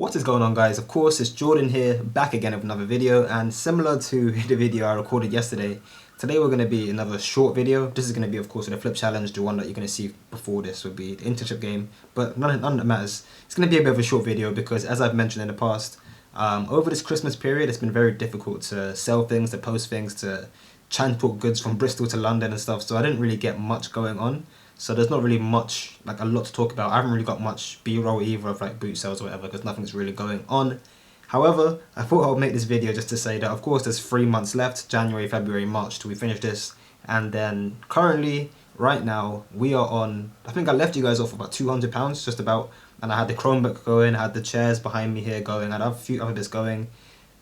What is going on, guys? Of course, it's Jordan here, back again with another video, and similar to the video I recorded yesterday, today we're going to be another short video. This is going to be, of course, the flip challenge. The one that you're going to see before this would be the internship game, but none that matters. It's going to be a bit of a short video because, as I've mentioned in the past, over this Christmas period, it's been very difficult to sell things, to post things, to transport goods from Bristol to London and stuff, so I didn't really get much going on. So there's not really much, like a lot to talk about. I haven't really got much B-roll either of like boot sales or whatever because nothing's really going on. However, I thought I would make this video just to say that of course there's 3 months left, January, February, March, till we finish this. And then currently, right now, we are on, I think I left you guys off about £200 just about. And I had the Chromebook going, I had the chairs behind me here going, I had a few other bits going.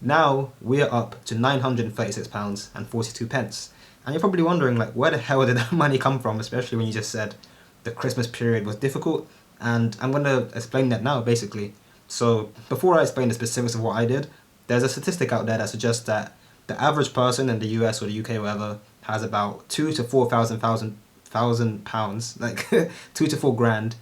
Now we are up to £936 and 42 pence. And you're probably wondering, like, where the hell did that money come from, especially when you just said the Christmas period was difficult. And I'm going to explain that now, basically. So before I explain the specifics of what I did, there's a statistic out there that suggests that the average person in the US or the UK or whatever has about £2,000 to £4,000, like 2 to 4 grand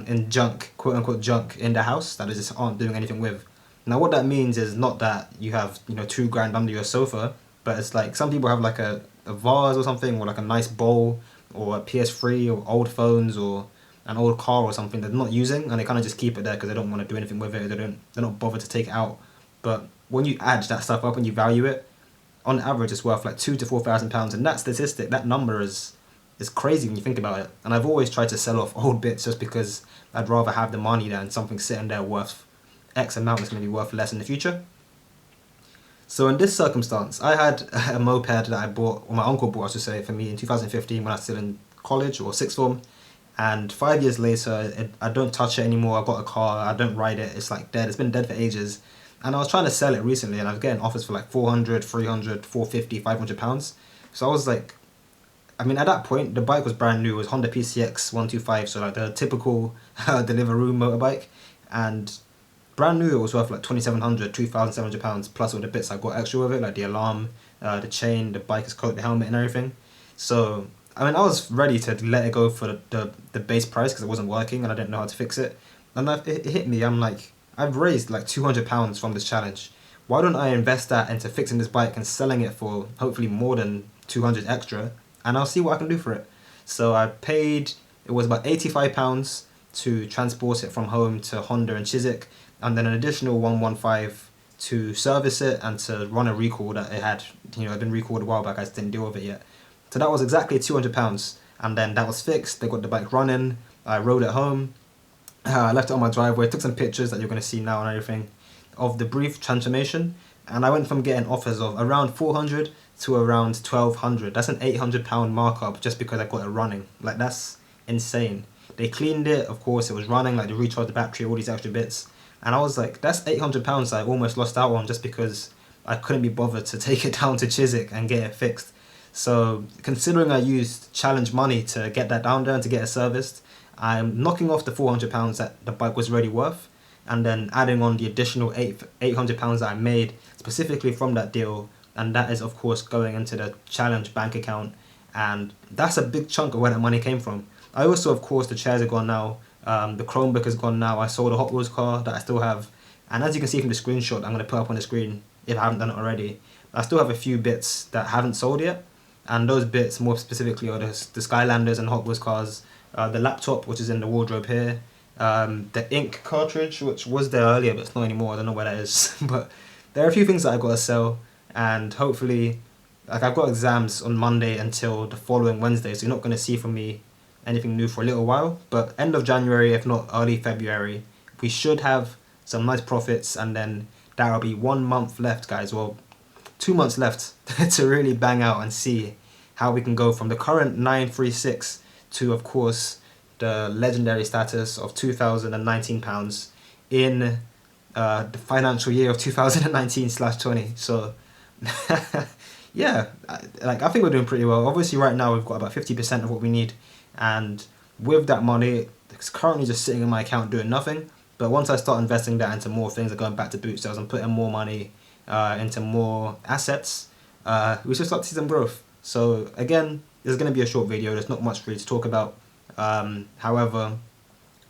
in junk, quote unquote junk, in the house that they just aren't doing anything with. Now what that means is not that you have, you know, 2 grand under your sofa, but it's like some people have like a vase or something, or like a nice bowl, or a PS3, or old phones, or an old car or something they're not using, and they kind of just keep it there because they don't want to do anything with it. They're not bothered to take it out. But when you add that stuff up and you value it, on average it's worth like £2,000 to £4,000, and that statistic, that number is crazy when you think about it. And I've always tried to sell off old bits just because I'd rather have the money than something sitting there worth X amount that's going to be worth less in the future. So in this circumstance, I had a moped that I bought, or my uncle bought, I should say, for me in 2015 when I was still in college or sixth form. And 5 years later, I don't touch it anymore. I got a car, I don't ride it. It's like dead. It's been dead for ages. And I was trying to sell it recently, and I was getting offers for like 400, 300, 450, 500 pounds. So I was like, I mean, at that point, the bike was brand new. It was Honda PCX 125, so like the typical Deliveroo motorbike. And brand new, it was worth like £2,700, £2,700 plus all the bits I got extra with it, like the alarm, the chain, the biker's coat, the helmet and everything. So, I mean, I was ready to let it go for the base price because it wasn't working and I didn't know how to fix it. And it hit me, I'm like, I've raised like £200 from this challenge. Why don't I invest that into fixing this bike and selling it for hopefully more than 200 extra, and I'll see what I can do for it. So I paid, it was about £85 to transport it from home to Honda and Chiswick, and then an additional 115 to service it and to run a recall that it had, you know, it had been recalled a while back. I just didn't deal with it yet. So that was exactly £200, and then that was fixed. They got the bike running. I rode it home. I left it on my driveway, took some pictures that you're going to see now and everything of the brief transformation, and I went from getting offers of around 400 to around 1200. That's an £800 markup just because I got it running. Like, that's insane. They cleaned it, of course, it was running, like they recharged the battery, all these extra bits. And I was like, that's £800 I almost lost out on just because I couldn't be bothered to take it down to Chiswick and get it fixed. So considering I used challenge money to get that down there and to get it serviced, I'm knocking off the £400 that the bike was already worth, and then adding on the additional £800 that I made specifically from that deal, and that is of course going into the challenge bank account, and that's a big chunk of where that money came from. I also, of course, the chairs are gone now. The Chromebook is gone now. I sold a Hot Wheels car that I still have, and as you can see from the screenshot I'm going to put up on the screen if I haven't done it already, I still have a few bits that haven't sold yet, and those bits more specifically are the Skylanders and Hot Wheels cars, the laptop which is in the wardrobe here, the ink cartridge which was there earlier but it's not anymore, I don't know where that is. But there are a few things that I've got to sell, and hopefully, like, I've got exams on Monday until the following Wednesday, so you're not going to see from me anything new for a little while, but end of January, if not early February, we should have some nice profits, and then that'll be 1 month left, guys, well, 2 months left to really bang out and see how we can go from the current 936 to, of course, the legendary status of £2,019 in the financial year of 2019/20. So yeah, I think we're doing pretty well. Obviously right now we've got about 50% of what we need, and with that money it's currently just sitting in my account doing nothing. But once I start investing that into more things, like going back to boot sales and putting more money into more assets, we should start to see some growth. So again, this is going to be a short video, there's not much really to talk about. However,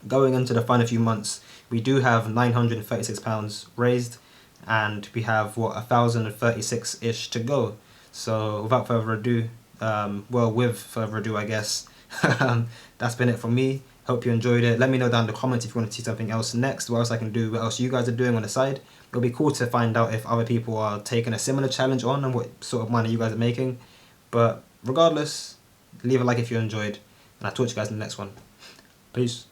going into the final few months, we do have £936 raised, and we have what, 1,036-ish to go. So without further ado, with further ado, I guess, that's been it from me. Hope you enjoyed it. Let me know down in the comments if you want to see something else next, what else I can do, what else you guys are doing on the side. It'll be cool to find out if other people are taking a similar challenge on and what sort of money you guys are making. But regardless, leave a like if you enjoyed, and I'll talk to you guys in the next one. Peace.